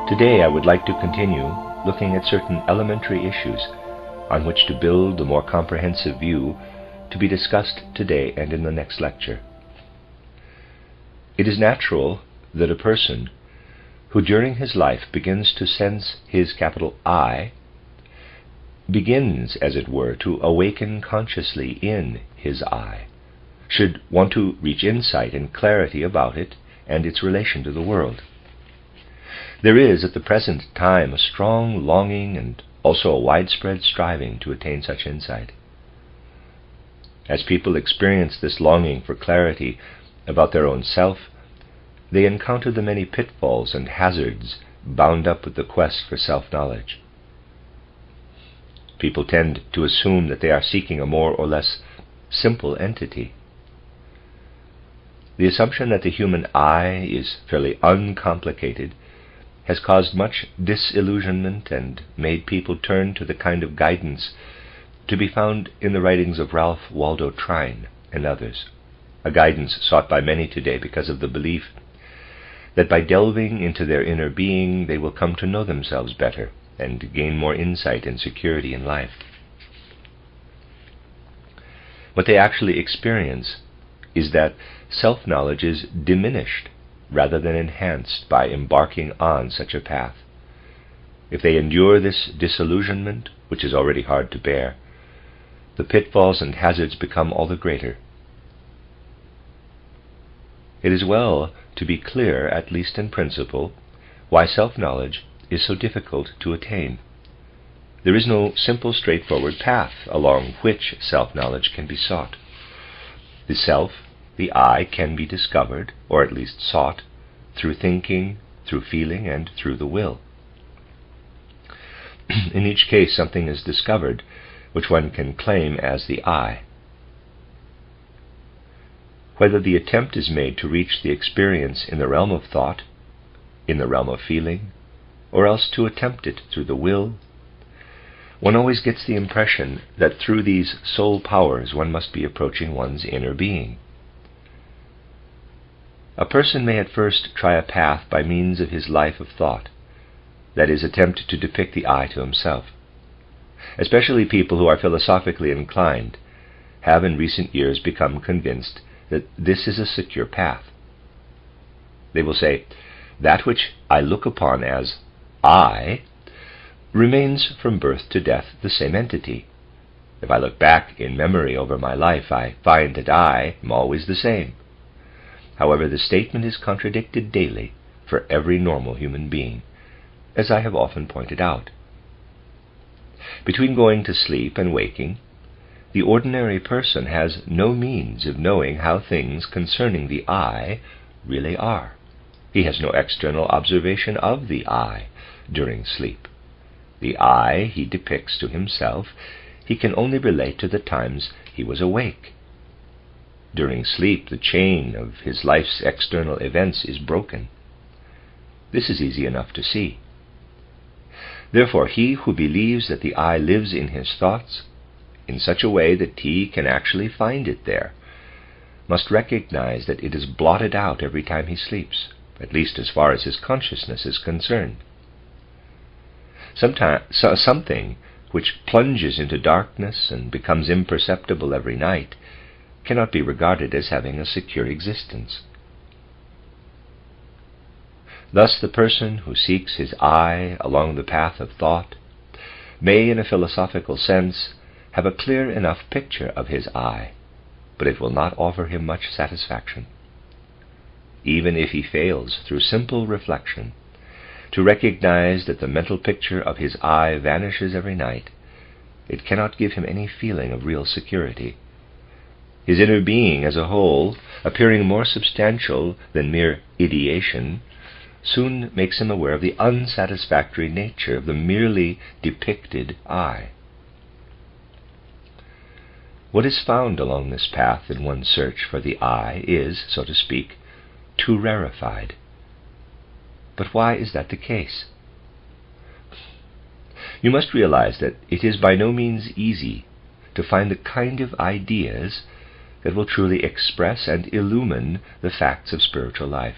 Today I would like to continue looking at certain elementary issues on which to build the more comprehensive view to be discussed today and in the next lecture. It is natural that a person who during his life begins to sense his capital I begins, as it were, to awaken consciously in his I, should want to reach insight and clarity about it and its relation to the world. There is at the present time a strong longing and also a widespread striving to attain such insight. As people experience this longing for clarity about their own self, they encounter the many pitfalls and hazards bound up with the quest for self-knowledge. People tend to assume that they are seeking a more or less simple entity. The assumption that the human I is fairly uncomplicated has caused much disillusionment and made people turn to the kind of guidance to be found in the writings of Ralph Waldo Trine and others, a guidance sought by many today because of the belief that by delving into their inner being they will come to know themselves better and gain more insight and security in life. What they actually experience is that self-knowledge is diminished rather than enhanced by embarking on such a path. If they endure this disillusionment, which is already hard to bear, the pitfalls and hazards become all the greater. It is well to be clear, at least in principle, why self-knowledge is so difficult to attain. There is no simple, straightforward path along which self-knowledge can be sought. The self, the I, can be discovered, or at least sought, through thinking, through feeling, and through the will. In each case, something is discovered which one can claim as the I. Whether the attempt is made to reach the experience in the realm of thought, in the realm of feeling, or else to attempt it through the will, one always gets the impression that through these soul powers one must be approaching one's inner being. A person may at first try a path by means of his life of thought, that is, attempt to depict the I to himself. Especially people who are philosophically inclined have in recent years become convinced that this is a secure path. They will say, that which I look upon as I remains from birth to death the same entity. If I look back in memory over my life, I find that I am always the same. However, the statement is contradicted daily for every normal human being, as I have often pointed out. Between going to sleep and waking, the ordinary person has no means of knowing how things concerning the I really are. He has no external observation of the I during sleep. The I he depicts to himself he can only relate to the times he was awake. During sleep, the chain of his life's external events is broken. This is easy enough to see. Therefore, he who believes that the I lives in his thoughts in such a way that he can actually find it there must recognize that it is blotted out every time he sleeps, at least as far as his consciousness is concerned. Something which plunges into darkness and becomes imperceptible every night cannot be regarded as having a secure existence. Thus the person who seeks his I along the path of thought may, in a philosophical sense, have a clear enough picture of his I, but it will not offer him much satisfaction. Even if he fails, through simple reflection, to recognize that the mental picture of his I vanishes every night, it cannot give him any feeling of real security. His inner being as a whole, appearing more substantial than mere ideation, soon makes him aware of the unsatisfactory nature of the merely depicted I. What is found along this path in one's search for the I is, so to speak, too rarefied. But why is that the case? You must realize that it is by no means easy to find the kind of ideas that will truly express and illumine the facts of spiritual life.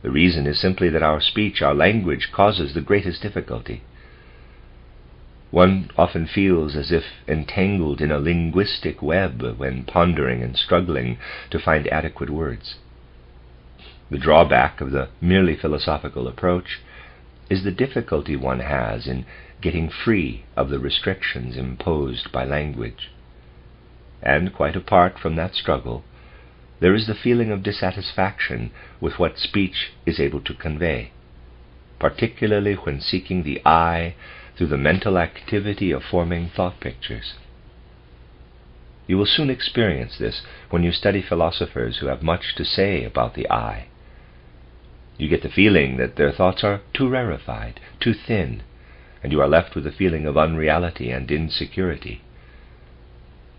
The reason is simply that our speech, our language, causes the greatest difficulty. One often feels as if entangled in a linguistic web when pondering and struggling to find adequate words. The drawback of the merely philosophical approach is the difficulty one has in getting free of the restrictions imposed by language. And quite apart from that struggle, there is the feeling of dissatisfaction with what speech is able to convey, particularly when seeking the I through the mental activity of forming thought pictures. You will soon experience this when you study philosophers who have much to say about the I. You get the feeling that their thoughts are too rarefied, too thin, and you are left with a feeling of unreality and insecurity.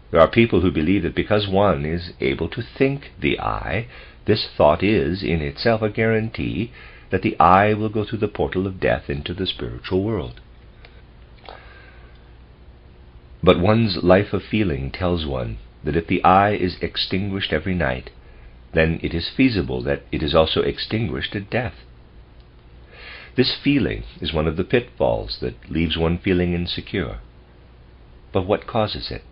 There are people who believe that because one is able to think the I, this thought is in itself a guarantee that the I will go through the portal of death into the spiritual world. But one's life of feeling tells one that if the I is extinguished every night, then it is feasible that it is also extinguished at death. This feeling is one of the pitfalls that leaves one feeling insecure. But what causes it?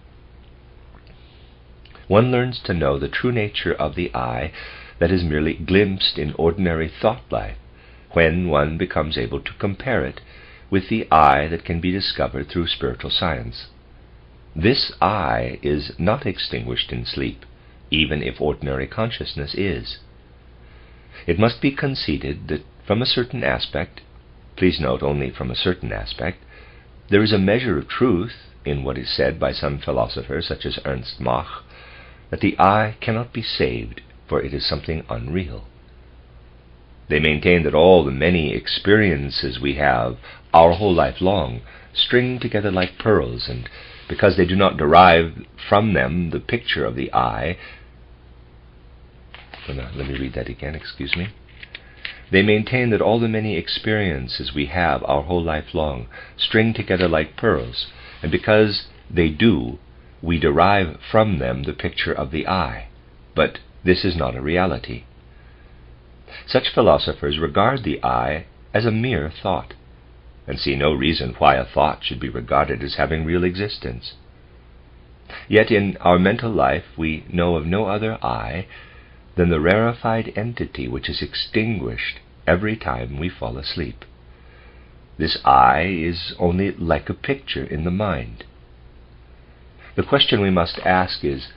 One learns to know the true nature of the I that is merely glimpsed in ordinary thought life when one becomes able to compare it with the I that can be discovered through spiritual science. This I is not extinguished in sleep, even if ordinary consciousness is. It must be conceded that from a certain aspect, please note only from a certain aspect, there is a measure of truth in what is said by some philosophers, such as Ernst Mach, that the I cannot be saved, for it is something unreal. They maintain that all the many experiences we have our whole life long string together like pearls, and because they do not derive from them the picture of the I, let me read that again, excuse me. They maintain that all the many experiences we have our whole life long string together like pearls, and because they do, we derive from them the picture of the I, but this is not a reality. Such philosophers regard the I as a mere thought, and see no reason why a thought should be regarded as having real existence. Yet in our mental life we know of no other I than the rarefied entity which is extinguished every time we fall asleep. This I is only like a picture in the mind. The question we must ask is,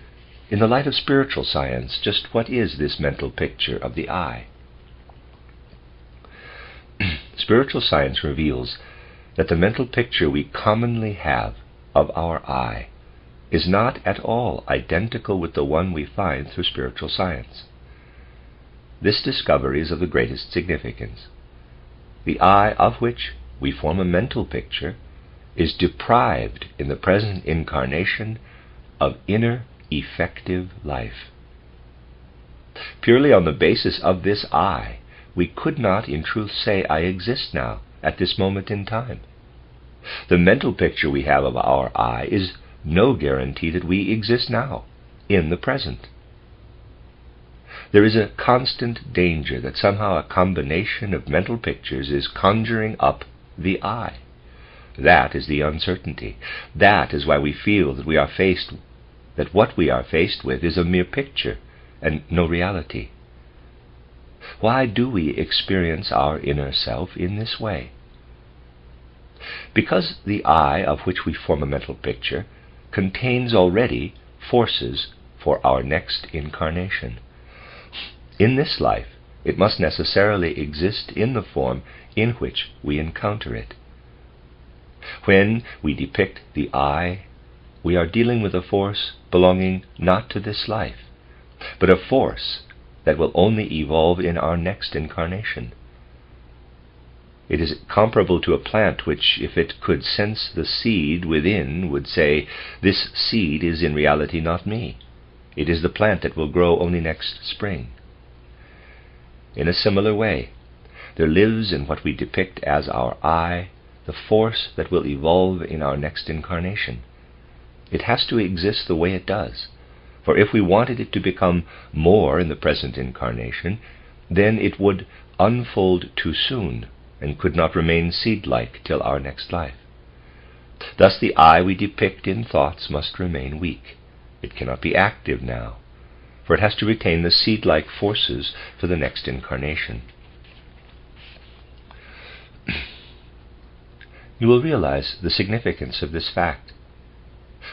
in the light of spiritual science, just what is this mental picture of the I? Spiritual science reveals that the mental picture we commonly have of our I is not at all identical with the one we find through spiritual science. This discovery is of the greatest significance. The I of which we form a mental picture is deprived in the present incarnation of inner effective life. Purely on the basis of this I, we could not in truth say I exist now, at this moment in time. The mental picture we have of our I is no guarantee that we exist now, in the present. There is a constant danger that somehow a combination of mental pictures is conjuring up the I. That is the uncertainty. That is why we feel that what we are faced with is a mere picture and no reality. Why do we experience our inner self in this way? Because the I of which we form a mental picture contains already forces for our next incarnation. In this life, it must necessarily exist in the form in which we encounter it. When we depict the I, we are dealing with a force belonging not to this life, but a force that will only evolve in our next incarnation. It is comparable to a plant which, if it could sense the seed within, would say, "This seed is in reality not me. It is the plant that will grow only next spring." In a similar way, there lives in what we depict as our I the force that will evolve in our next incarnation. It has to exist the way it does, for if we wanted it to become more in the present incarnation, then it would unfold too soon, and could not remain seed-like till our next life. Thus the I we depict in thoughts must remain weak. It cannot be active now, for it has to retain the seed-like forces for the next incarnation. You will realize the significance of this fact.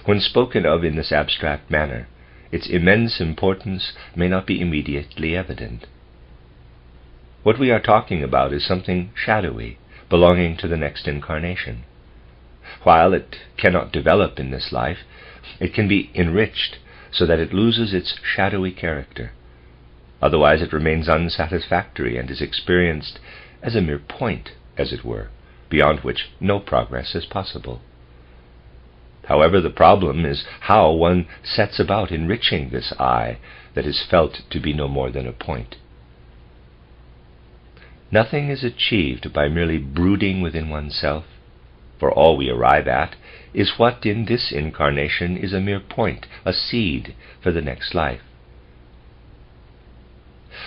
When spoken of in this abstract manner, its immense importance may not be immediately evident. What we are talking about is something shadowy, belonging to the next incarnation. While it cannot develop in this life, it can be enriched so that it loses its shadowy character. Otherwise it remains unsatisfactory and is experienced as a mere point, as it were, beyond which no progress is possible. However, the problem is how one sets about enriching this I that is felt to be no more than a point. Nothing is achieved by merely brooding within oneself, for all we arrive at is what in this incarnation is a mere point, a seed for the next life.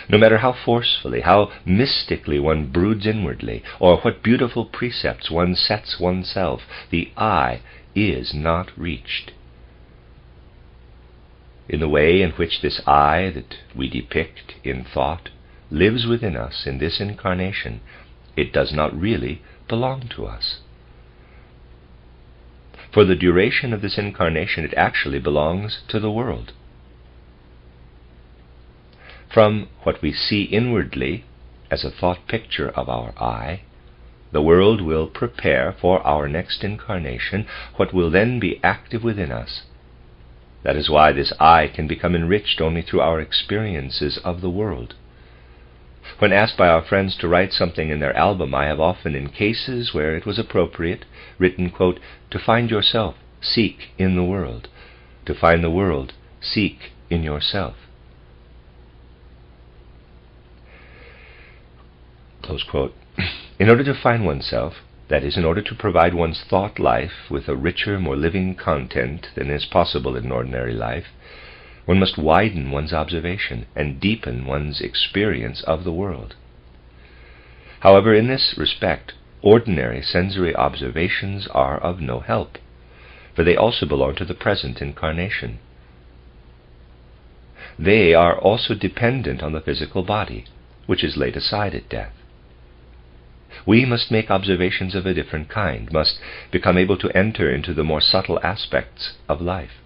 No matter how forcefully, how mystically one broods inwardly, or what beautiful precepts one sets oneself, the I is not reached. In the way in which this I that we depict in thought lives within us in this incarnation, it does not really belong to us. For the duration of this incarnation, it actually belongs to the world. From what we see inwardly as a thought picture of our I, the world will prepare for our next incarnation what will then be active within us. That is why this I can become enriched only through our experiences of the world. When asked by our friends to write something in their album, I have often, in cases where it was appropriate, written, quote, "To find yourself, seek in the world. To find the world, seek in yourself." Close quote. In order to find oneself, that is, in order to provide one's thought life with a richer, more living content than is possible in ordinary life, one must widen one's observation and deepen one's experience of the world. However, in this respect, ordinary sensory observations are of no help, for they also belong to the present incarnation. They are also dependent on the physical body, which is laid aside at death. We must make observations of a different kind, must become able to enter into the more subtle aspects of life.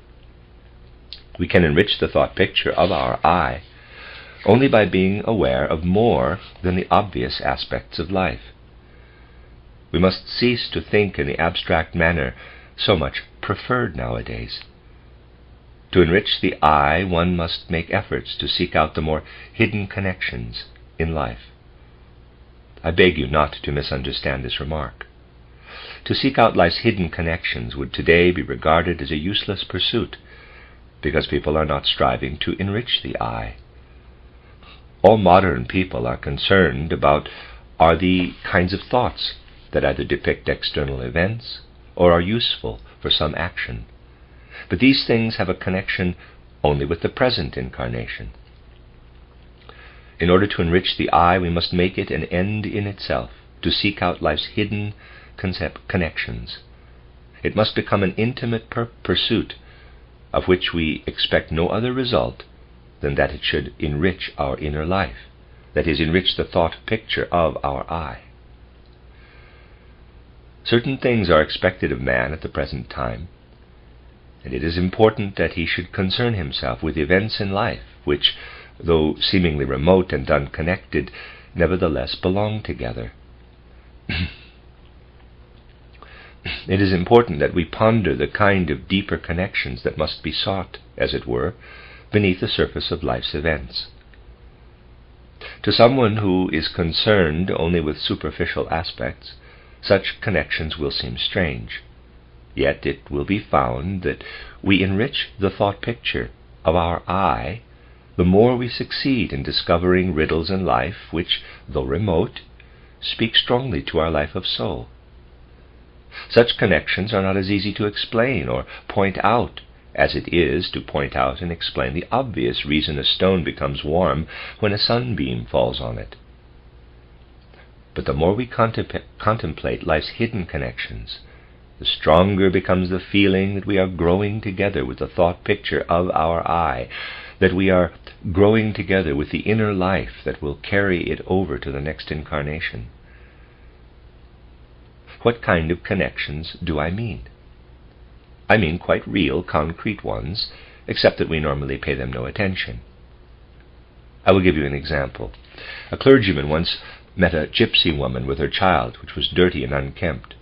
We can enrich the thought picture of our I only by being aware of more than the obvious aspects of life. We must cease to think in the abstract manner so much preferred nowadays. To enrich the I, one must make efforts to seek out the more hidden connections in life. I beg you not to misunderstand this remark. To seek out life's hidden connections would today be regarded as a useless pursuit, because people are not striving to enrich the I. All modern people are concerned about are the kinds of thoughts that either depict external events or are useful for some action. But these things have a connection only with the present incarnation. In order to enrich the I, we must make it an end in itself, to seek out life's hidden connections. It must become an intimate pursuit of which we expect no other result than that it should enrich our inner life, that is, enrich the thought picture of our I. Certain things are expected of man at the present time, and it is important that he should concern himself with events in life which, though seemingly remote and unconnected, nevertheless belong together. It is important that we ponder the kind of deeper connections that must be sought, as it were, beneath the surface of life's events. To someone who is concerned only with superficial aspects, such connections will seem strange. Yet it will be found that we enrich the thought picture of our I the more we succeed in discovering riddles in life which, though remote, speak strongly to our life of soul. Such connections are not as easy to explain or point out as it is to point out and explain the obvious reason a stone becomes warm when a sunbeam falls on it. But the more we contemplate life's hidden connections, the stronger becomes the feeling that we are growing together with the thought picture of our I, that we are growing together with the inner life that will carry it over to the next incarnation. What kind of connections do I mean? I mean quite real, concrete ones, except that we normally pay them no attention. I will give you an example. A clergyman once met a gypsy woman with her child, which was dirty and unkempt.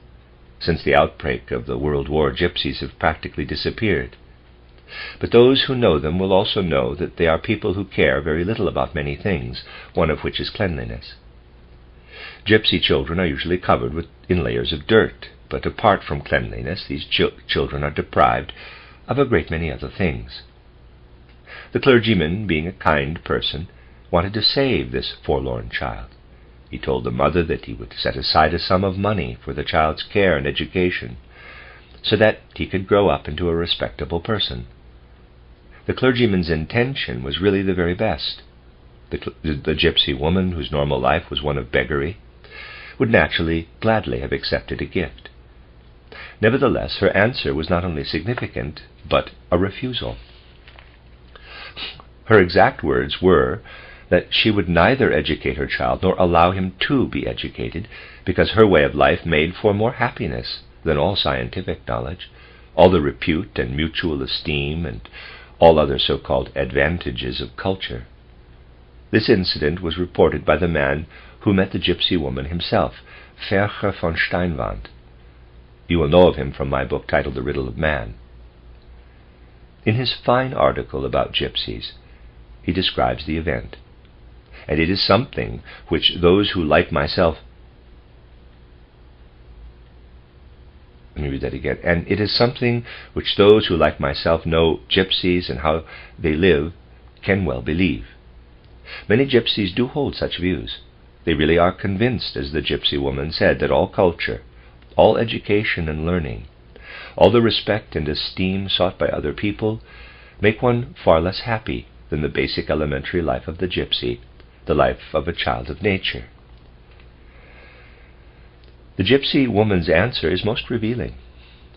Since the outbreak of the World War, gypsies have practically disappeared. But those who know them will also know that they are people who care very little about many things, one of which is cleanliness. Gypsy children are usually covered in layers of dirt, but apart from cleanliness, these children are deprived of a great many other things. The clergyman, being a kind person, wanted to save this forlorn child. He told the mother that he would set aside a sum of money for the child's care and education, so that he could grow up into a respectable person. The clergyman's intention was really the very best. The gypsy woman, whose normal life was one of beggary, would naturally gladly have accepted a gift. Nevertheless, her answer was not only significant, but a refusal. Her exact words were that she would neither educate her child nor allow him to be educated, because her way of life made for more happiness than all scientific knowledge, all the repute and mutual esteem, and all other so-called advantages of culture. This incident was reported by the man who met the gypsy woman himself, Fercher von Steinwand. You will know of him from my book titled The Riddle of Man. In his fine article about gypsies, he describes the event, and it is something which those who, like myself, and it is something which those who, like myself, know gypsies and how they live, can well believe. Many gypsies do hold such views. They really are convinced, as the gypsy woman said, that all culture, all education and learning, all the respect and esteem sought by other people, make one far less happy than the basic elementary life of the gypsy, the life of a child of nature. The gypsy woman's answer is most revealing.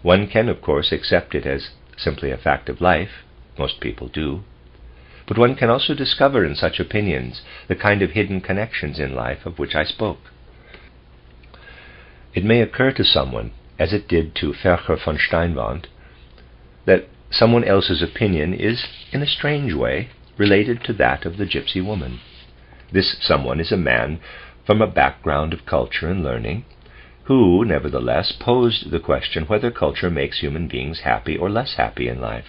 One can, of course, accept it as simply a fact of life. Most people do. But one can also discover in such opinions the kind of hidden connections in life of which I spoke. It may occur to someone, as it did to Fercher von Steinwand, that someone else's opinion is, in a strange way, related to that of the gypsy woman. This someone is a man from a background of culture and learning, who, nevertheless, posed the question whether culture makes human beings happy or less happy in life.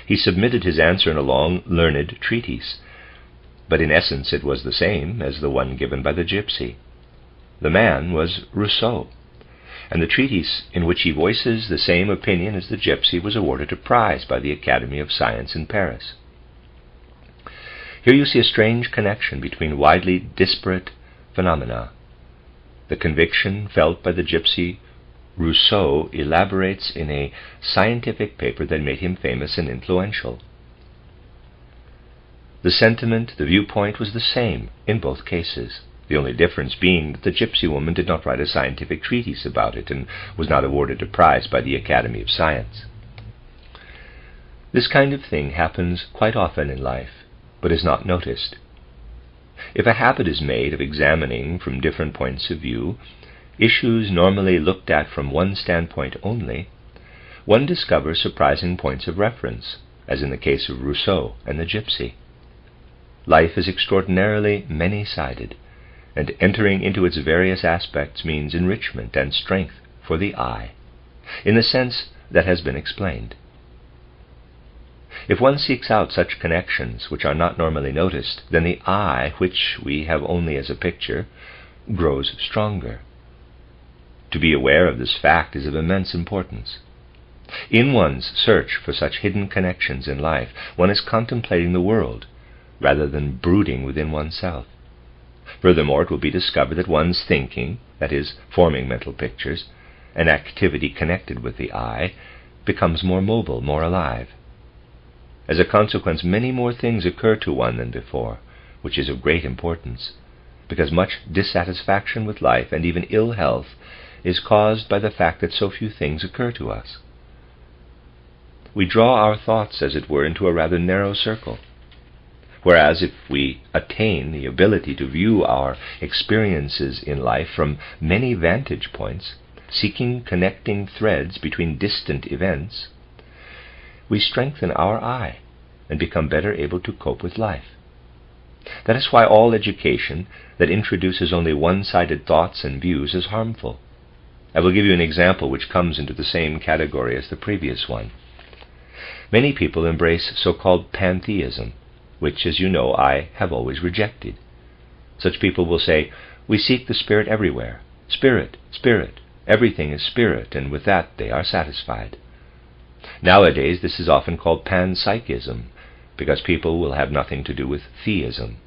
He submitted his answer in a long, learned treatise, but in essence it was the same as the one given by the gypsy. The man was Rousseau, and the treatise in which he voices the same opinion as the gypsy was awarded a prize by the Academy of Science in Paris. Here you see a strange connection between widely disparate phenomena. The conviction felt by the gypsy Rousseau elaborates in a scientific paper that made him famous and influential. The sentiment, the viewpoint was the same in both cases, the only difference being that the gypsy woman did not write a scientific treatise about it and was not awarded a prize by the Academy of Science. This kind of thing happens quite often in life, but is not noticed. If a habit is made of examining from different points of view issues normally looked at from one standpoint only, one discovers surprising points of reference, as in the case of Rousseau and the gypsy. Life is extraordinarily many-sided, and entering into its various aspects means enrichment and strength for the I, in the sense that has been explained. If one seeks out such connections which are not normally noticed, then the I, which we have only as a picture, grows stronger. To be aware of this fact is of immense importance. In one's search for such hidden connections in life, one is contemplating the world rather than brooding within oneself. Furthermore, it will be discovered that one's thinking, that is, forming mental pictures, an activity connected with the I, becomes more mobile, more alive. As a consequence, many more things occur to one than before, which is of great importance, because much dissatisfaction with life and even ill health is caused by the fact that so few things occur to us. We draw our thoughts, as it were, into a rather narrow circle, whereas if we attain the ability to view our experiences in life from many vantage points, seeking connecting threads between distant events, we strengthen our eye and become better able to cope with life. That is why all education that introduces only one-sided thoughts and views is harmful. I will give you an example which comes into the same category as the previous one. Many people embrace so-called pantheism, which, as you know, I have always rejected. Such people will say, "We seek the Spirit everywhere. Spirit, Spirit. Everything is Spirit," and with that they are satisfied. Nowadays this is often called panpsychism, because people will have nothing to do with theism.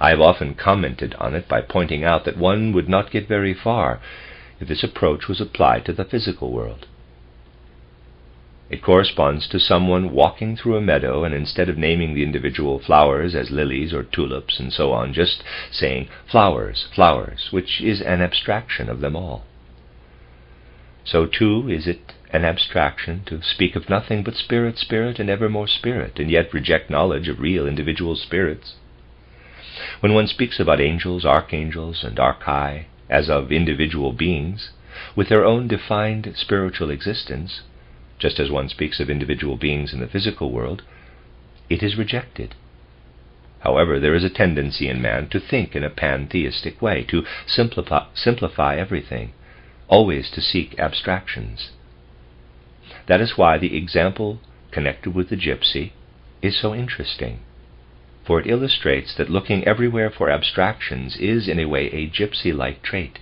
I have often commented on it by pointing out that one would not get very far if this approach was applied to the physical world. It corresponds to someone walking through a meadow and instead of naming the individual flowers as lilies or tulips and so on, just saying flowers, flowers, which is an abstraction of them all. So too is it an abstraction to speak of nothing but spirit, spirit, and ever more spirit, and yet reject knowledge of real individual spirits. When one speaks about angels, archangels, and archai as of individual beings, with their own defined spiritual existence, just as one speaks of individual beings in the physical world, it is rejected. However, there is a tendency in man to think in a pantheistic way, to simplify everything, always to seek abstractions. That is why the example connected with the gypsy is so interesting, for it illustrates that looking everywhere for abstractions is in a way a gypsy-like trait.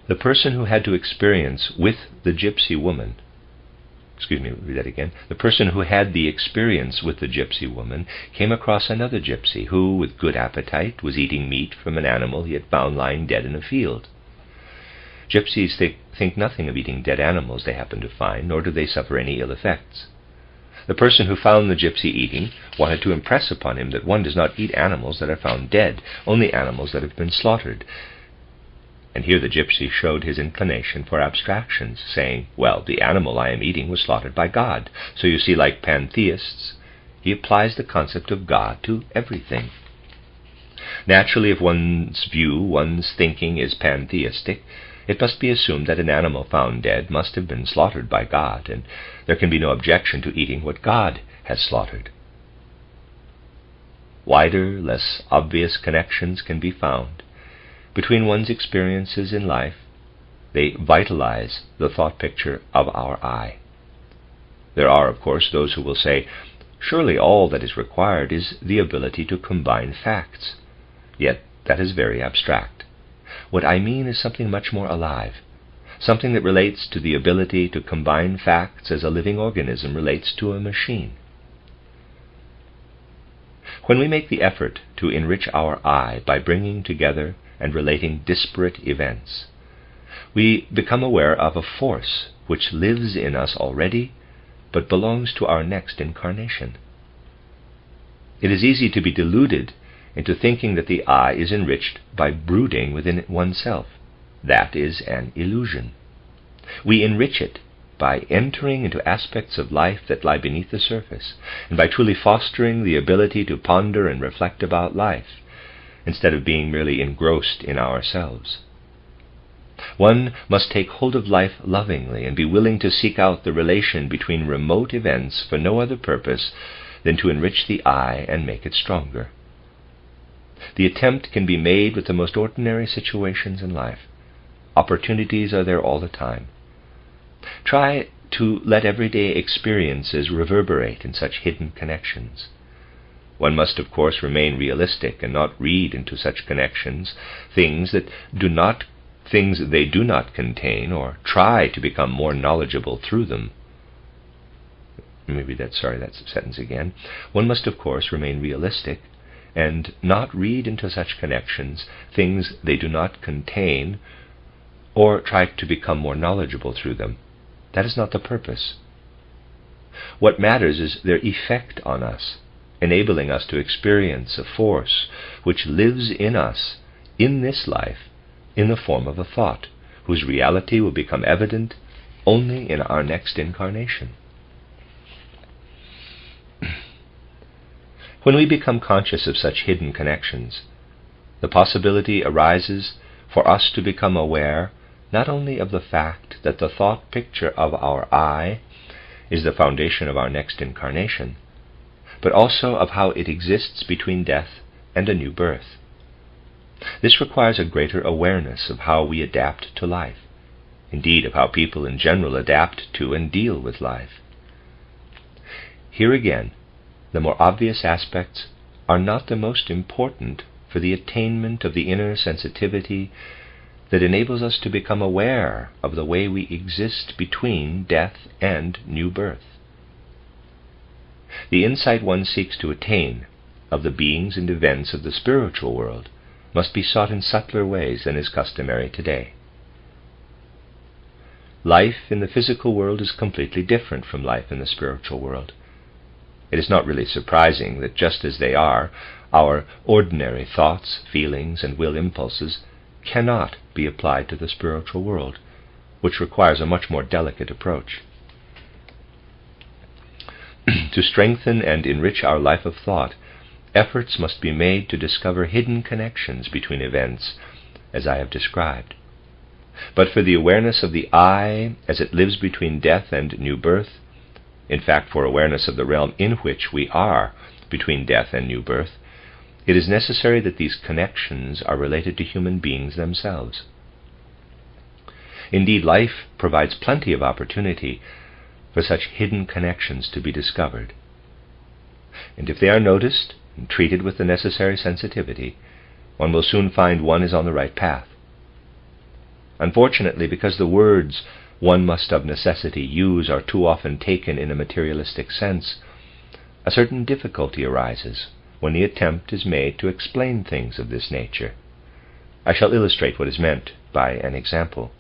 The person who had to experience with the gypsy woman, the person who had the experience with the gypsy woman came across another gypsy who, with good appetite, was eating meat from an animal he had found lying dead in a field. Gypsies think nothing of eating dead animals they happen to find, nor do they suffer any ill effects. The person who found the gypsy eating wanted to impress upon him that one does not eat animals that are found dead, only animals that have been slaughtered. And here the gypsy showed his inclination for abstractions, saying, "Well, the animal I am eating was slaughtered by God." So you see, like pantheists, he applies the concept of God to everything. Naturally, if one's thinking is pantheistic, it must be assumed that an animal found dead must have been slaughtered by God, and there can be no objection to eating what God has slaughtered. Wider, less obvious connections can be found between one's experiences in life. They vitalize the thought picture of our eye. There are, of course, those who will say, surely all that is required is the ability to combine facts. Yet that is very abstract. What I mean is something much more alive, something that relates to the ability to combine facts as a living organism relates to a machine. When we make the effort to enrich our eye by bringing together and relating disparate events, we become aware of a force which lives in us already, but belongs to our next incarnation. It is easy to be deluded into thinking that the eye is enriched by brooding within oneself. That is an illusion. We enrich it by entering into aspects of life that lie beneath the surface, and by truly fostering the ability to ponder and reflect about life, instead of being merely engrossed in ourselves. One must take hold of life lovingly and be willing to seek out the relation between remote events for no other purpose than to enrich the eye and make it stronger. The attempt can be made with the most ordinary situations in life. Opportunities are there all the time. Try to let everyday experiences reverberate in such hidden connections. One must, of course, remain realistic and not read into such connections things they do not contain, or try to become more knowledgeable through them. That sentence again. One must, of course, remain realistic and not read into such connections things they do not contain, or try to become more knowledgeable through them. That is not the purpose. What matters is their effect on us, enabling us to experience a force which lives in us in this life in the form of a thought, whose reality will become evident only in our next incarnation. When we become conscious of such hidden connections, the possibility arises for us to become aware not only of the fact that the thought picture of our I is the foundation of our next incarnation, but also of how it exists between death and a new birth. This requires a greater awareness of how we adapt to life, indeed of how people in general adapt to and deal with life. Here again, the more obvious aspects are not the most important for the attainment of the inner sensitivity that enables us to become aware of the way we exist between death and new birth. The insight one seeks to attain of the beings and events of the spiritual world must be sought in subtler ways than is customary today. Life in the physical world is completely different from life in the spiritual world. It is not really surprising that just as they are, our ordinary thoughts, feelings, and will impulses cannot be applied to the spiritual world, which requires a much more delicate approach. To strengthen and enrich our life of thought, efforts must be made to discover hidden connections between events, as I have described. But for the awareness of the I as it lives between death and new birth, in fact for awareness of the realm in which we are between death and new birth, it is necessary that these connections are related to human beings themselves. Indeed, life provides plenty of opportunity for such hidden connections to be discovered. And if they are noticed and treated with the necessary sensitivity, one will soon find one is on the right path. Unfortunately, because the words one must of necessity use are too often taken in a materialistic sense, a certain difficulty arises when the attempt is made to explain things of this nature. I shall illustrate what is meant by an example.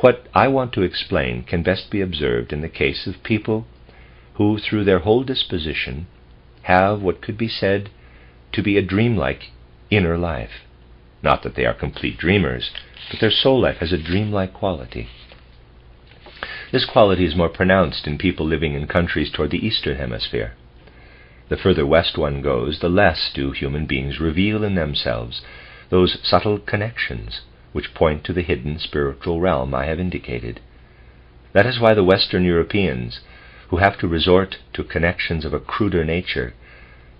What I want to explain can best be observed in the case of people who, through their whole disposition, have what could be said to be a dreamlike inner life. Not that they are complete dreamers, but their soul life has a dreamlike quality. This quality is more pronounced in people living in countries toward the Eastern Hemisphere. The further west one goes, the less do human beings reveal in themselves those subtle connections which point to the hidden spiritual realm I have indicated. That is why the Western Europeans, who have to resort to connections of a cruder nature,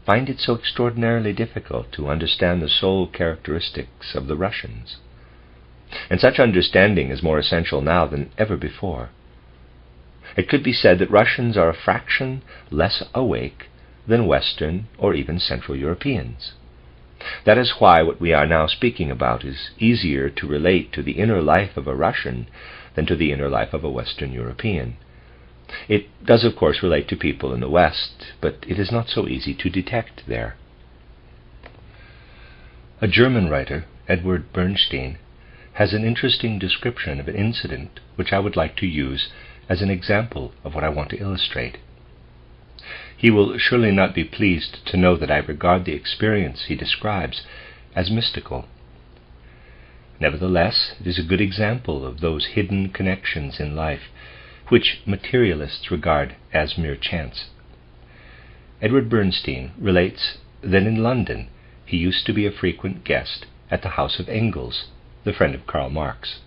find it so extraordinarily difficult to understand the soul characteristics of the Russians. And such understanding is more essential now than ever before. It could be said that Russians are a fraction less awake than Western or even Central Europeans. That is why what we are now speaking about is easier to relate to the inner life of a Russian than to the inner life of a Western European. It does, of course, relate to people in the West, but it is not so easy to detect there. A German writer, Edward Bernstein, has an interesting description of an incident which I would like to use as an example of what I want to illustrate. He will surely not be pleased to know that I regard the experience he describes as mystical. Nevertheless, it is a good example of those hidden connections in life which materialists regard as mere chance. Edward Bernstein relates that in London he used to be a frequent guest at the house of Engels, the friend of Karl Marx.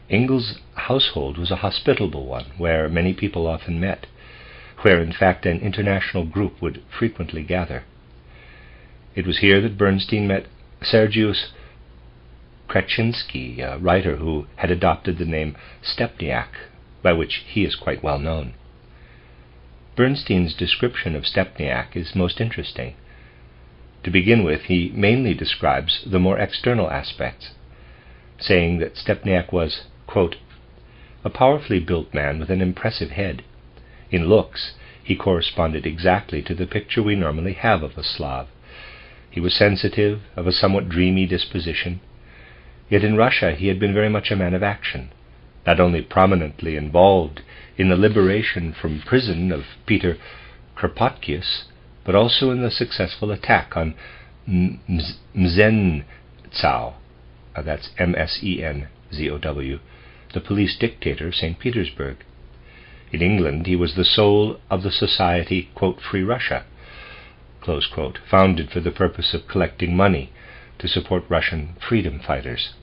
Engels' household was a hospitable one, where many people often met, where in fact an international group would frequently gather. It was here that Bernstein met Sergius Kraczynski, a writer who had adopted the name Stepniack, by which he is quite well known. Bernstein's description of Stepniack is most interesting. To begin with, he mainly describes the more external aspects, saying that Stepniack was, quote, a powerfully built man with an impressive head. In looks, he corresponded exactly to the picture we normally have of a Slav. He was sensitive, of a somewhat dreamy disposition. Yet in Russia he had been very much a man of action, not only prominently involved in the liberation from prison of Peter Kropotkius, but also in the successful attack on Msenzow, that's Msenzow, the police dictator of St. Petersburg. In England he was the soul of the society, quote, Free Russia, close quote, founded for the purpose of collecting money to support Russian freedom fighters.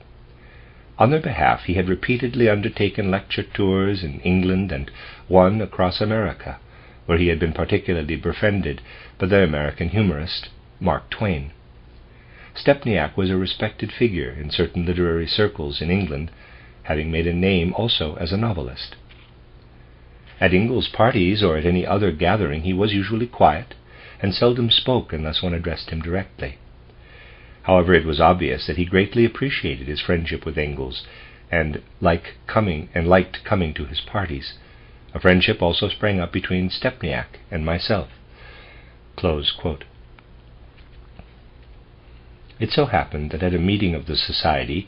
On their behalf he had repeatedly undertaken lecture tours in England and one across America, where he had been particularly befriended by the American humorist Mark Twain. Stepniack was a respected figure in certain literary circles in England, having made a name also as a novelist. At Ingalls' parties or at any other gathering he was usually quiet, and seldom spoke unless one addressed him directly. However, it was obvious that he greatly appreciated his friendship with Ingalls, and liked coming to his parties. A friendship also sprang up between Stepniack and myself. Close quote. It so happened that at a meeting of the Society,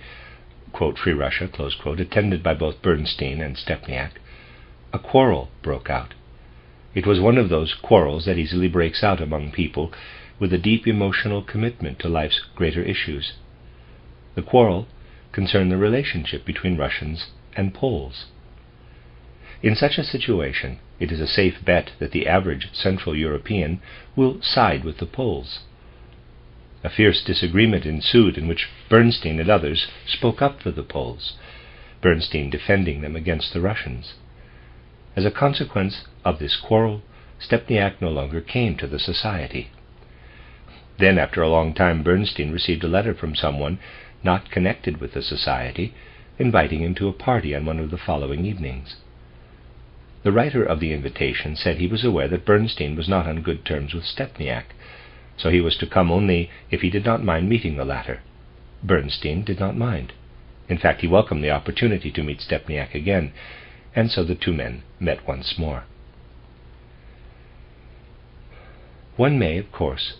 quote, Free Russia, close quote, attended by both Bernstein and Stepniack, a quarrel broke out. It was one of those quarrels that easily breaks out among people with a deep emotional commitment to life's greater issues. The quarrel concerned the relationship between Russians and Poles. In such a situation, it is a safe bet that the average Central European will side with the Poles. A fierce disagreement ensued in which Bernstein and others spoke up for the Poles, Bernstein defending them against the Russians. As a consequence of this quarrel, Stepniack no longer came to the Society. Then, after a long time, Bernstein received a letter from someone not connected with the Society, inviting him to a party on one of the following evenings. The writer of the invitation said he was aware that Bernstein was not on good terms with Stepniack, so he was to come only if he did not mind meeting the latter. Bernstein did not mind. In fact, he welcomed the opportunity to meet Stepniack again, and so the two men met once more. One may, of course,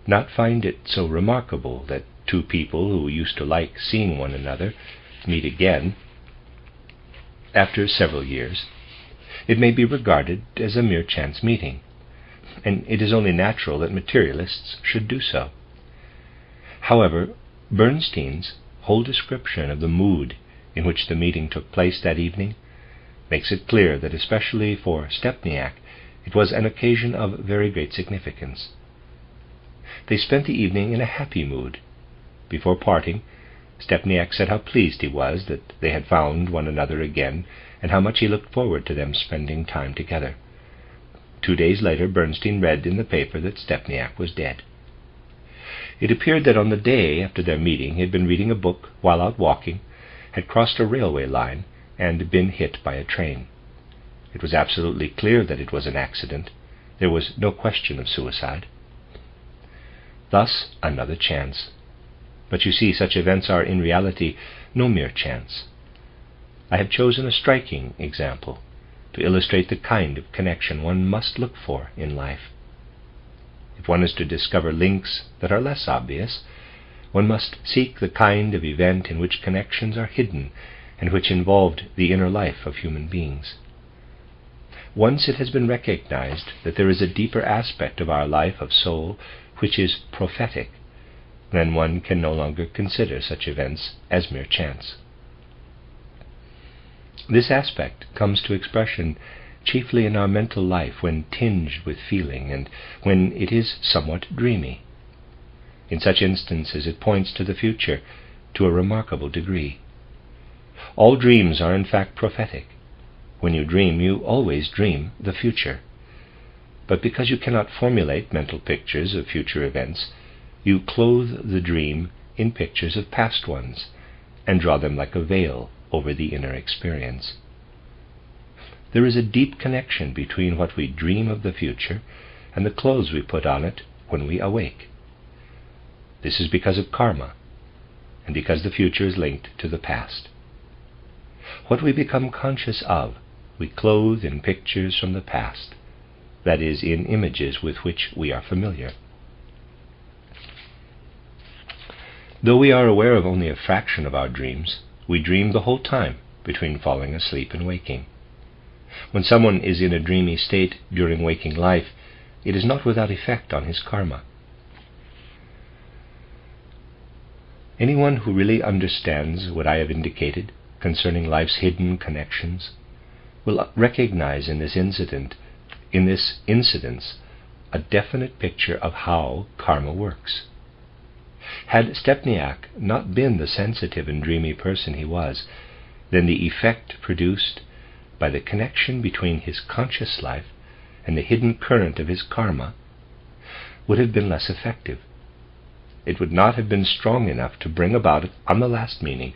not find it so remarkable that two people who used to like seeing one another meet again after several years. It may be regarded as a mere chance meeting, and it is only natural that materialists should do so. However, Bernstein's whole description of the mood in which the meeting took place that evening makes it clear that especially for Stepniack it was an occasion of very great significance. They spent the evening in a happy mood. Before parting, Stepniack said how pleased he was that they had found one another again, and how much he looked forward to them spending time together. 2 days later, Bernstein read in the paper that Stepniack was dead. It appeared that on the day after their meeting he had been reading a book while out walking, had crossed a railway line, and been hit by a train. It was absolutely clear that it was an accident. There was no question of suicide. Thus, another chance. But you see, such events are in reality no mere chance. I have chosen a striking example to illustrate the kind of connection one must look for in life. If one is to discover links that are less obvious, one must seek the kind of event in which connections are hidden and which involved the inner life of human beings. Once it has been recognized that there is a deeper aspect of our life of soul which is prophetic, then one can no longer consider such events as mere chance. This aspect comes to expression chiefly in our mental life when tinged with feeling and when it is somewhat dreamy. In such instances it points to the future to a remarkable degree. All dreams are in fact prophetic. When you dream, you always dream the future. But because you cannot formulate mental pictures of future events, you clothe the dream in pictures of past ones, and draw them like a veil over the inner experience. There is a deep connection between what we dream of the future and the clothes we put on it when we awake. This is because of karma, and because the future is linked to the past. What we become conscious of, we clothe in pictures from the past, that is, in images with which we are familiar. Though we are aware of only a fraction of our dreams, we dream the whole time between falling asleep and waking. When someone is in a dreamy state during waking life, it is not without effect on his karma. Anyone who really understands what I have indicated concerning life's hidden connections will recognize in this incidence a definite picture of how karma works. Had Stepniack not been the sensitive and dreamy person he was, then the effect produced by the connection between his conscious life and the hidden current of his karma would have been less effective. It would not have been strong enough to bring about on the last evening,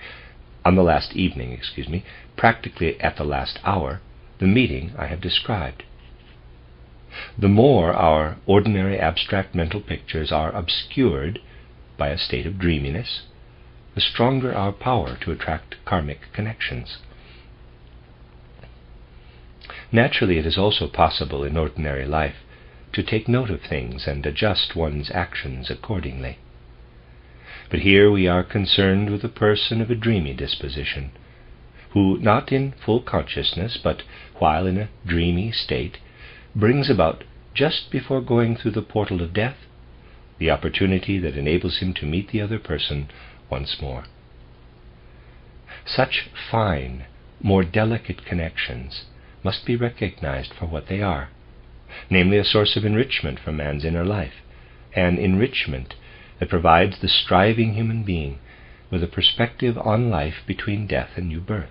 practically at the last hour, the meeting I have described. The more our ordinary abstract mental pictures are obscured by a state of dreaminess, the stronger our power to attract karmic connections. Naturally, it is also possible in ordinary life to take note of things and adjust one's actions accordingly. But here we are concerned with a person of a dreamy disposition, who, not in full consciousness, but while in a dreamy state, brings about, just before going through the portal of death, the opportunity that enables him to meet the other person once more. Such fine, more delicate connections must be recognized for what they are, namely a source of enrichment for man's inner life, an enrichment that provides the striving human being with a perspective on life between death and new birth.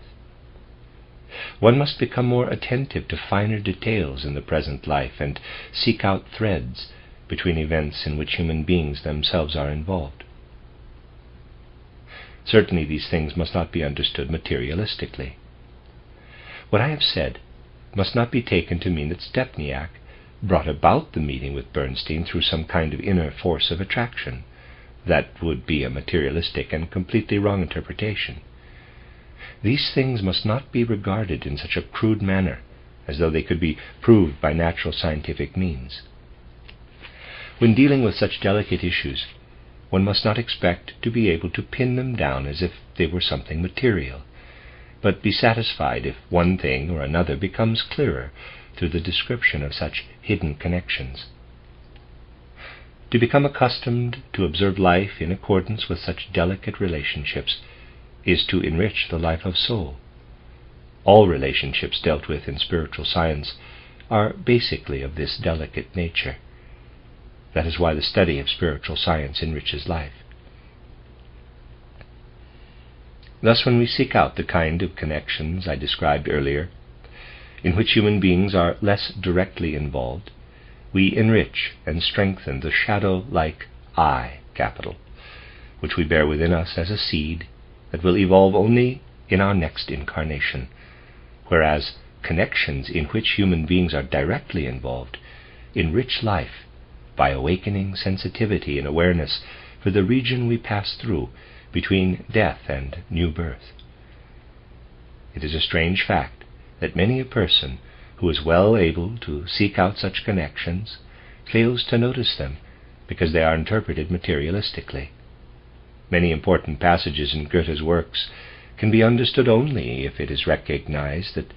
One must become more attentive to finer details in the present life and seek out threads between events in which human beings themselves are involved. Certainly these things must not be understood materialistically. What I have said must not be taken to mean that Stepniack brought about the meeting with Bernstein through some kind of inner force of attraction. That would be a materialistic and completely wrong interpretation. These things must not be regarded in such a crude manner, as though they could be proved by natural scientific means. When dealing with such delicate issues, one must not expect to be able to pin them down as if they were something material, but be satisfied if one thing or another becomes clearer through the description of such hidden connections. To become accustomed to observe life in accordance with such delicate relationships is to enrich the life of soul. All relationships dealt with in spiritual science are basically of this delicate nature. That is why the study of spiritual science enriches life. Thus, when we seek out the kind of connections I described earlier, in which human beings are less directly involved, we enrich and strengthen the shadow-like I capital, which we bear within us as a seed that will evolve only in our next incarnation, whereas connections in which human beings are directly involved enrich life by awakening sensitivity and awareness for the region we pass through between death and new birth. It is a strange fact that many a person who is well able to seek out such connections fails to notice them because they are interpreted materialistically. Many important passages in Goethe's works can be understood only if it is recognized that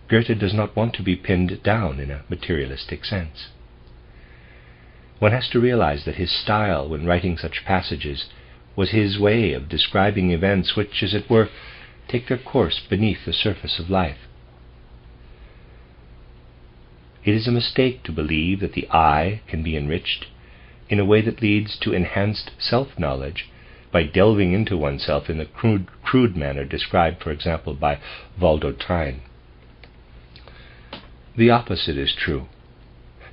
Goethe does not want to be pinned down in a materialistic sense. One has to realize that his style when writing such passages was his way of describing events which, as it were, take their course beneath the surface of life. It is a mistake to believe that the I can be enriched in a way that leads to enhanced self-knowledge by delving into oneself in the crude manner described, for example, by Waldo Trine. The opposite is true.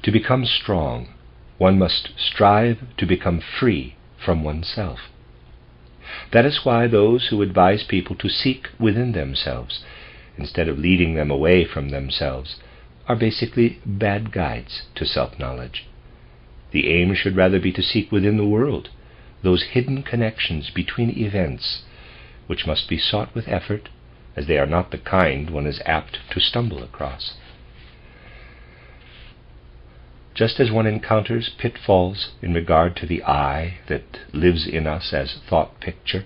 To become strong, one must strive to become free from oneself. That is why those who advise people to seek within themselves, instead of leading them away from themselves, are basically bad guides to self-knowledge. The aim should rather be to seek within the world those hidden connections between events, which must be sought with effort, as they are not the kind one is apt to stumble across. Just as one encounters pitfalls in regard to the I that lives in us as thought picture,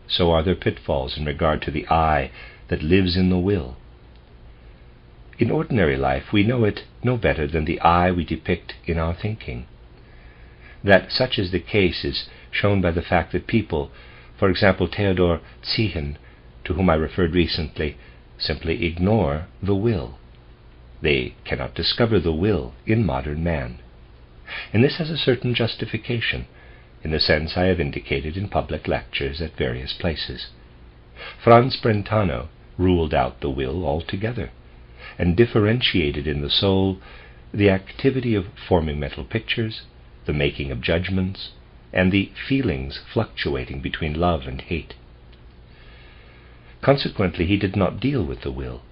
so are there pitfalls in regard to the I that lives in the will. In ordinary life, we know it no better than the I we depict in our thinking. That such is the case is shown by the fact that people, for example Theodor Ziehen, to whom I referred recently, simply ignore the will. They cannot discover the will in modern man. And this has a certain justification, in the sense I have indicated in public lectures at various places. Franz Brentano ruled out the will altogether, and differentiated in the soul the activity of forming mental pictures, the making of judgments, and the feelings fluctuating between love and hate. Consequently, he did not deal with the will,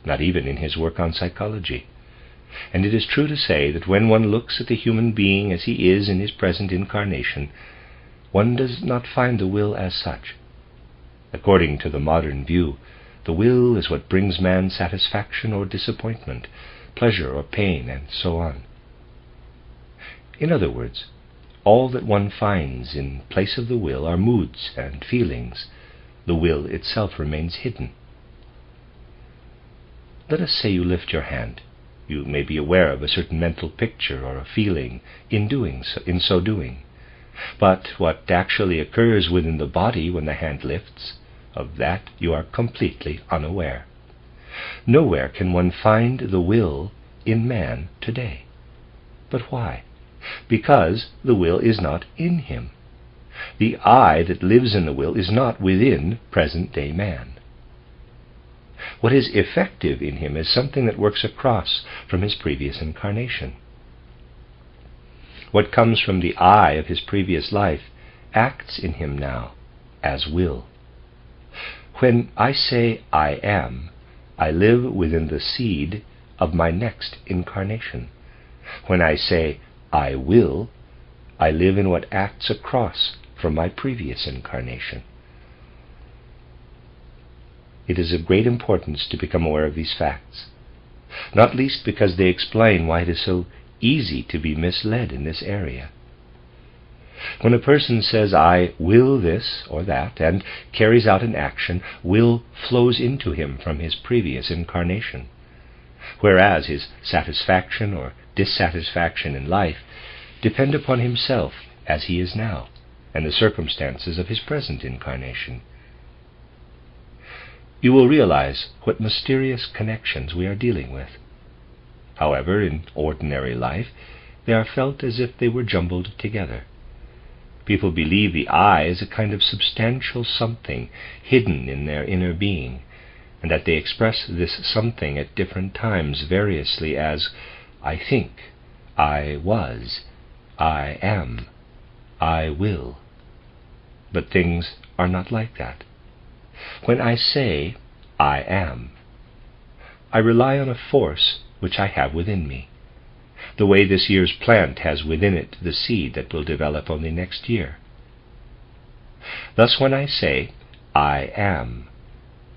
not even in his work on psychology. And it is true to say that when one looks at the human being as he is in his present incarnation, one does not find the will as such. According to the modern view, the will is what brings man satisfaction or disappointment, pleasure or pain, and so on. In other words, all that one finds in place of the will are moods and feelings. The will itself remains hidden. Let us say you lift your hand. You may be aware of a certain mental picture or a feeling in so doing. But what actually occurs within the body when the hand lifts, of that you are completely unaware. Nowhere can one find the will in man today. But why? Because the will is not in him. The I that lives in the will is not within present-day man. What is effective in him is something that works across from his previous incarnation. What comes from the I of his previous life acts in him now as will. When I say I am, I live within the seed of my next incarnation. When I say I will, I live in what acts across from my previous incarnation. It is of great importance to become aware of these facts, not least because they explain why it is so easy to be misled in this area. When a person says, I will this or that, and carries out an action, will flows into him from his previous incarnation, whereas his satisfaction or dissatisfaction in life depend upon himself as he is now, and the circumstances of his present incarnation. You will realize what mysterious connections we are dealing with. However, in ordinary life, they are felt as if they were jumbled together. People believe the I is a kind of substantial something hidden in their inner being, and that they express this something at different times variously as I think, I was, I am, I will. But things are not like that. When I say I am, I rely on a force which I have within me, the way this year's plant has within it the seed that will develop only next year. Thus when I say I am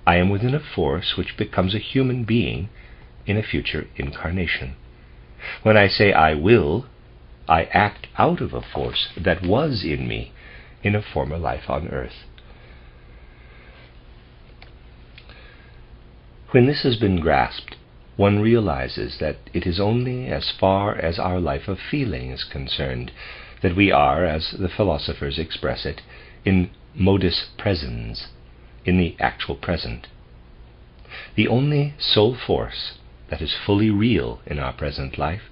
within a force which becomes a human being in a future incarnation. When I say I will, I act out of a force that was in me in a former life on earth. When this has been grasped, one realizes that it is only as far as our life of feeling is concerned that we are, as the philosophers express it, in modus presens, in the actual present. The only sole force that is fully real in our present life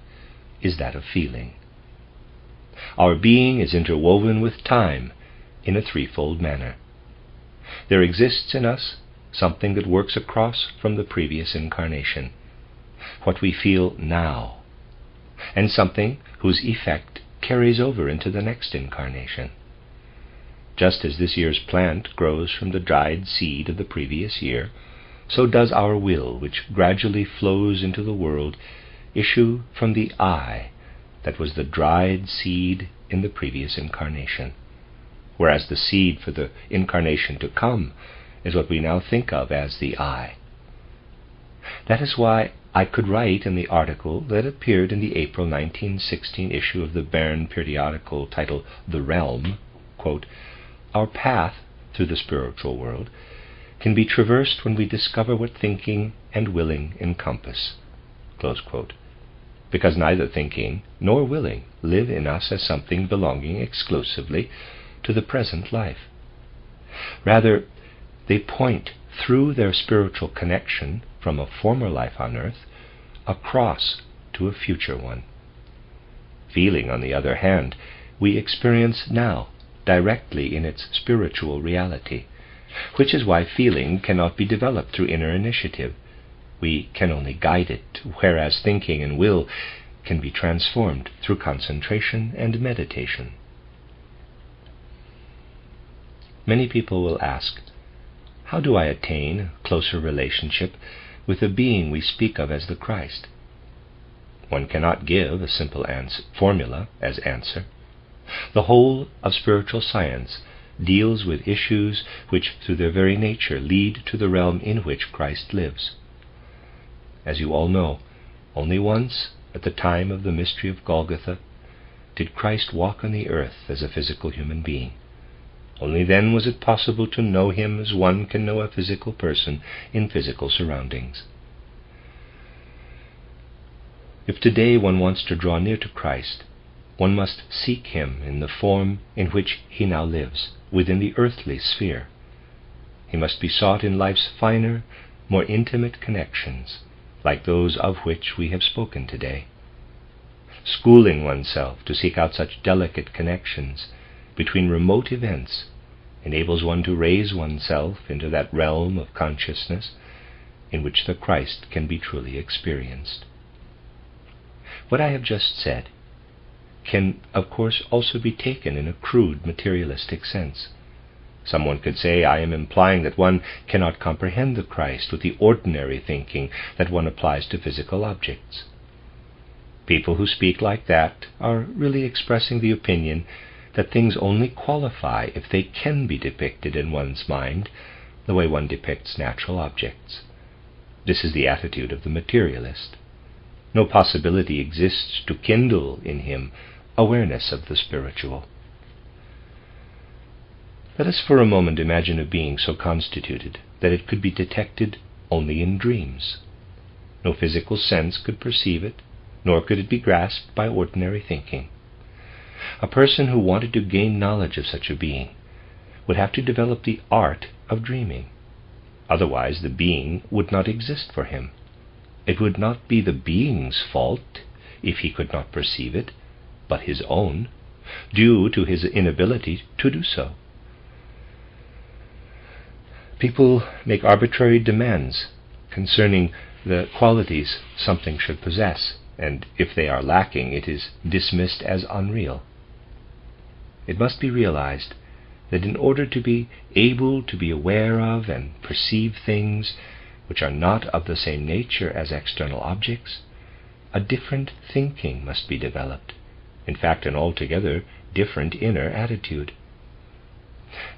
is that of feeling. Our being is interwoven with time in a threefold manner. There exists in us something that works across from the previous incarnation, what we feel now, and something whose effect carries over into the next incarnation. Just as this year's plant grows from the dried seed of the previous year, so does our will, which gradually flows into the world, issue from the I that was the dried seed in the previous incarnation, whereas the seed for the incarnation to come is what we now think of as the I. That is why I could write in the article that appeared in the April 1916 issue of the Bern periodical titled The Realm, quote, our path through the spiritual world can be traversed when we discover what thinking and willing encompass. close quote, because neither thinking nor willing live in us as something belonging exclusively to the present life. Rather, they point through their spiritual connection from a former life on earth across to a future one. Feeling, on the other hand, we experience now directly in its spiritual reality, which is why feeling cannot be developed through inner initiative. We can only guide it, whereas thinking and will can be transformed through concentration and meditation. Many people will ask, how do I attain a closer relationship with the being we speak of as the Christ? One cannot give a simple formula as answer. The whole of spiritual science deals with issues which through their very nature lead to the realm in which Christ lives. As you all know, only once, at the time of the mystery of Golgotha, did Christ walk on the earth as a physical human being. Only then was it possible to know him as one can know a physical person in physical surroundings. If today one wants to draw near to Christ, one must seek him in the form in which he now lives, within the earthly sphere. He must be sought in life's finer, more intimate connections, like those of which we have spoken today. Schooling oneself to seek out such delicate connections between remote events enables one to raise oneself into that realm of consciousness in which the Christ can be truly experienced. What I have just said can, of course, also be taken in a crude materialistic sense. Someone could say, I am implying that one cannot comprehend the Christ with the ordinary thinking that one applies to physical objects. People who speak like that are really expressing the opinion that things only qualify if they can be depicted in one's mind the way one depicts natural objects. This is the attitude of the materialist. No possibility exists to kindle in him awareness of the spiritual. Let us for a moment imagine a being so constituted that it could be detected only in dreams. No physical sense could perceive it, nor could it be grasped by ordinary thinking. A person who wanted to gain knowledge of such a being would have to develop the art of dreaming. Otherwise the being would not exist for him. It would not be the being's fault if he could not perceive it, but his own, due to his inability to do so. People make arbitrary demands concerning the qualities something should possess, and if they are lacking, it is dismissed as unreal. It must be realized that in order to be able to be aware of and perceive things which are not of the same nature as external objects, a different thinking must be developed, in fact an altogether different inner attitude.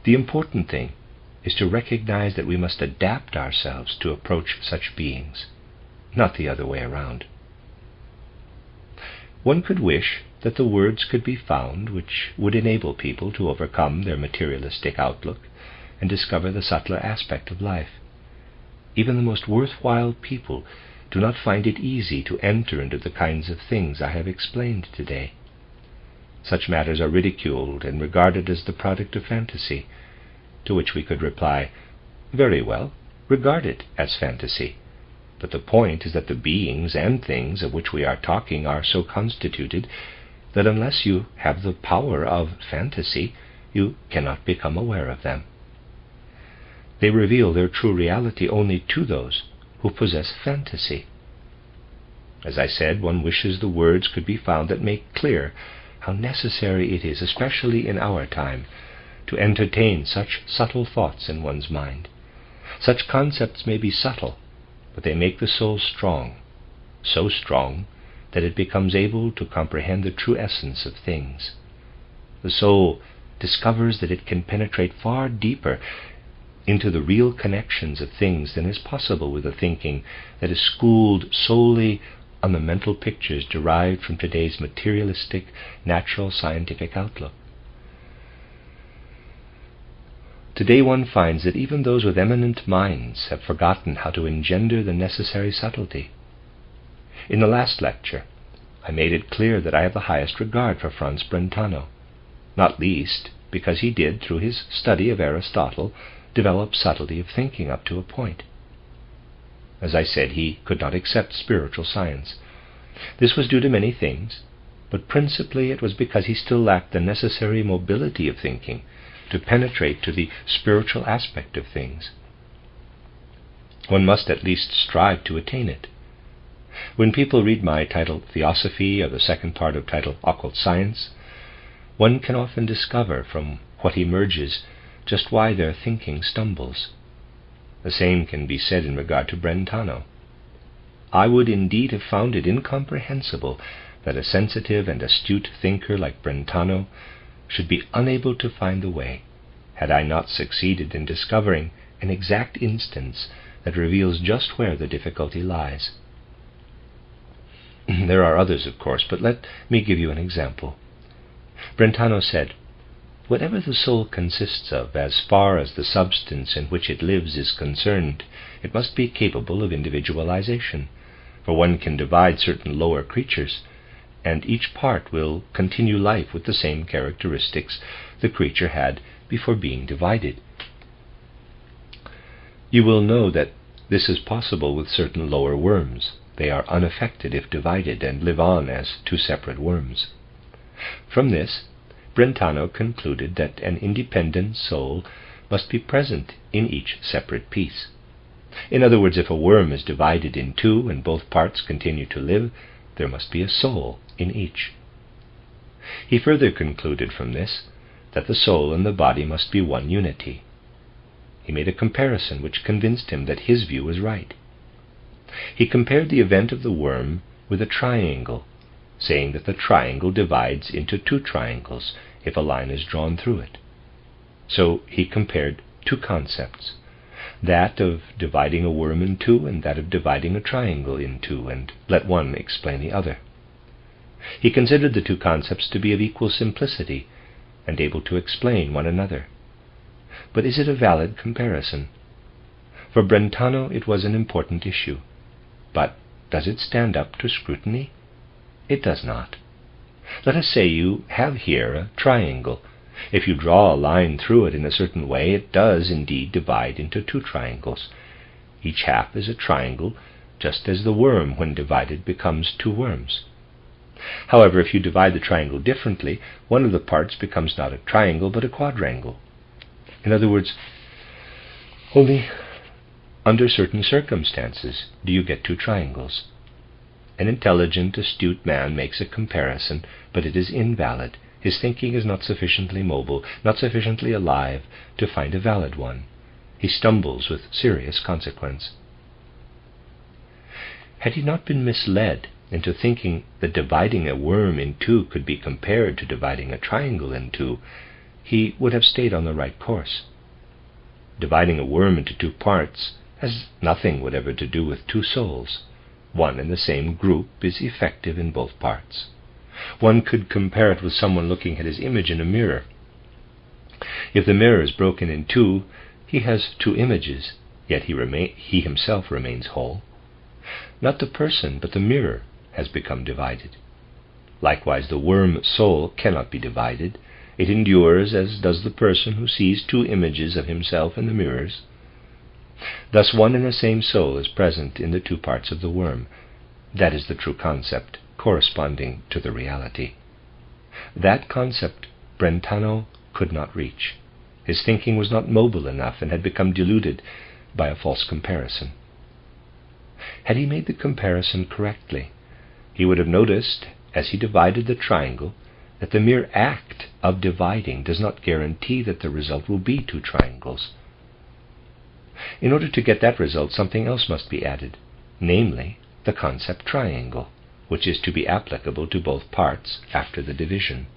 The important thing is to recognize that we must adapt ourselves to approach such beings, not the other way around. One could wish that the words could be found which would enable people to overcome their materialistic outlook and discover the subtler aspect of life. Even the most worthwhile people do not find it easy to enter into the kinds of things I have explained today. Such matters are ridiculed and regarded as the product of fantasy, to which we could reply, very well, regard it as fantasy. But the point is that the beings and things of which we are talking are so constituted that unless you have the power of fantasy, you cannot become aware of them. They reveal their true reality only to those who possess fantasy. As I said, one wishes the words could be found that make clear how necessary it is, especially in our time, to entertain such subtle thoughts in one's mind. Such concepts may be subtle, but they make the soul strong, so strong that it becomes able to comprehend the true essence of things. The soul discovers that it can penetrate far deeper into the real connections of things than is possible with a thinking that is schooled solely on the mental pictures derived from today's materialistic, natural scientific outlook. Today one finds that even those with eminent minds have forgotten how to engender the necessary subtlety. In the last lecture, I made it clear that I have the highest regard for Franz Brentano, not least because he did, through his study of Aristotle, develop subtlety of thinking up to a point. As I said, he could not accept spiritual science. This was due to many things, but principally it was because he still lacked the necessary mobility of thinking to penetrate to the spiritual aspect of things. One must at least strive to attain it. When people read my title Theosophy, or the second part of title Occult Science, one can often discover from what emerges just why their thinking stumbles. The same can be said in regard to Brentano. I would indeed have found it incomprehensible that a sensitive and astute thinker like Brentano should be unable to find the way, had I not succeeded in discovering an exact instance that reveals just where the difficulty lies. There are others, of course, but let me give you an example. Brentano said, "Whatever the soul consists of, as far as the substance in which it lives is concerned, it must be capable of individualization, for one can divide certain lower creatures, and each part will continue life with the same characteristics the creature had before being divided. You will know that this is possible with certain lower worms. They are unaffected if divided and live on as two separate worms." From this, Brentano concluded that an independent soul must be present in each separate piece. In other words, if a worm is divided in two and both parts continue to live, there must be a soul in each. He further concluded from this that the soul and the body must be one unity. He made a comparison which convinced him that his view was right. He compared the event of the worm with a triangle, saying that the triangle divides into two triangles if a line is drawn through it. So he compared two concepts, that of dividing a worm in two and that of dividing a triangle in two, and let one explain the other. He considered the two concepts to be of equal simplicity and able to explain one another. But is it a valid comparison? For Brentano it was an important issue. But does it stand up to scrutiny? It does not. Let us say you have here a triangle. If you draw a line through it in a certain way, it does indeed divide into two triangles. Each half is a triangle, just as the worm, when divided, becomes two worms. However, if you divide the triangle differently, one of the parts becomes not a triangle but a quadrangle. In other words, only under certain circumstances do you get two triangles. An intelligent, astute man makes a comparison, but it is invalid. His thinking is not sufficiently mobile, not sufficiently alive to find a valid one. He stumbles with serious consequence. Had he not been misled into thinking that dividing a worm in two could be compared to dividing a triangle in two, he would have stayed on the right course. Dividing a worm into two parts has nothing whatever to do with two souls. One and the same group is effective in both parts. One could compare it with someone looking at his image in a mirror. If the mirror is broken in two, he has two images, yet he himself remains whole. Not the person, but the mirror has become divided. Likewise, the worm soul cannot be divided. It endures as does the person who sees two images of himself in the mirrors. Thus one and the same soul is present in the two parts of the worm. That is the true concept, corresponding to the reality. That concept Brentano could not reach. His thinking was not mobile enough and had become deluded by a false comparison. Had he made the comparison correctly, he would have noticed, as he divided the triangle, that the mere act of dividing does not guarantee that the result will be two triangles. In order to get that result, something else must be added, namely, the concept triangle, which is to be applicable to both parts after the division.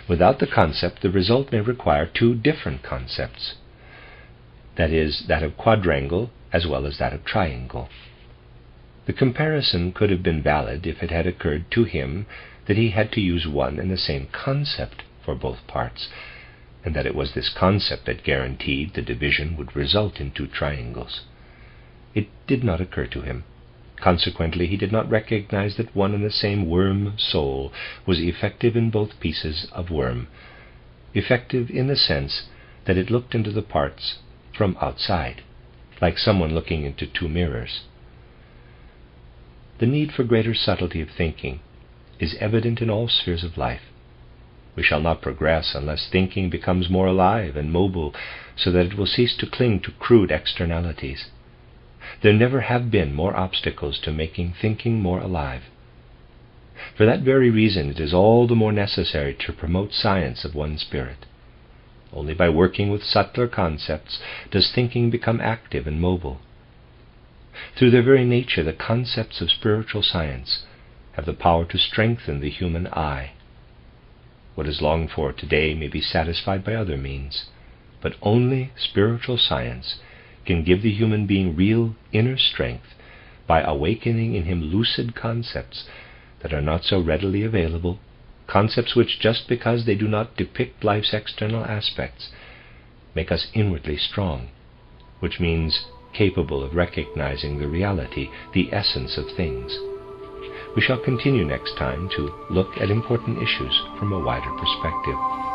Without the concept, the result may require two different concepts, that is, that of quadrangle as well as that of triangle. The comparison could have been valid if it had occurred to him that he had to use one and the same concept for both parts, and that it was this concept that guaranteed the division would result in two triangles. It did not occur to him. Consequently, he did not recognize that one and the same worm soul was effective in both pieces of worm, effective in the sense that it looked into the parts from outside, like someone looking into two mirrors. The need for greater subtlety of thinking is evident in all spheres of life. We shall not progress unless thinking becomes more alive and mobile, so that it will cease to cling to crude externalities. There never have been more obstacles to making thinking more alive. For that very reason, it is all the more necessary to promote science of one spirit. Only by working with subtler concepts does thinking become active and mobile. Through their very nature, the concepts of spiritual science have the power to strengthen the human eye. What is longed for today may be satisfied by other means, but only spiritual science can give the human being real inner strength by awakening in him lucid concepts that are not so readily available, concepts which, just because they do not depict life's external aspects, make us inwardly strong, which means capable of recognizing the reality, the essence of things. We shall continue next time to look at important issues from a wider perspective.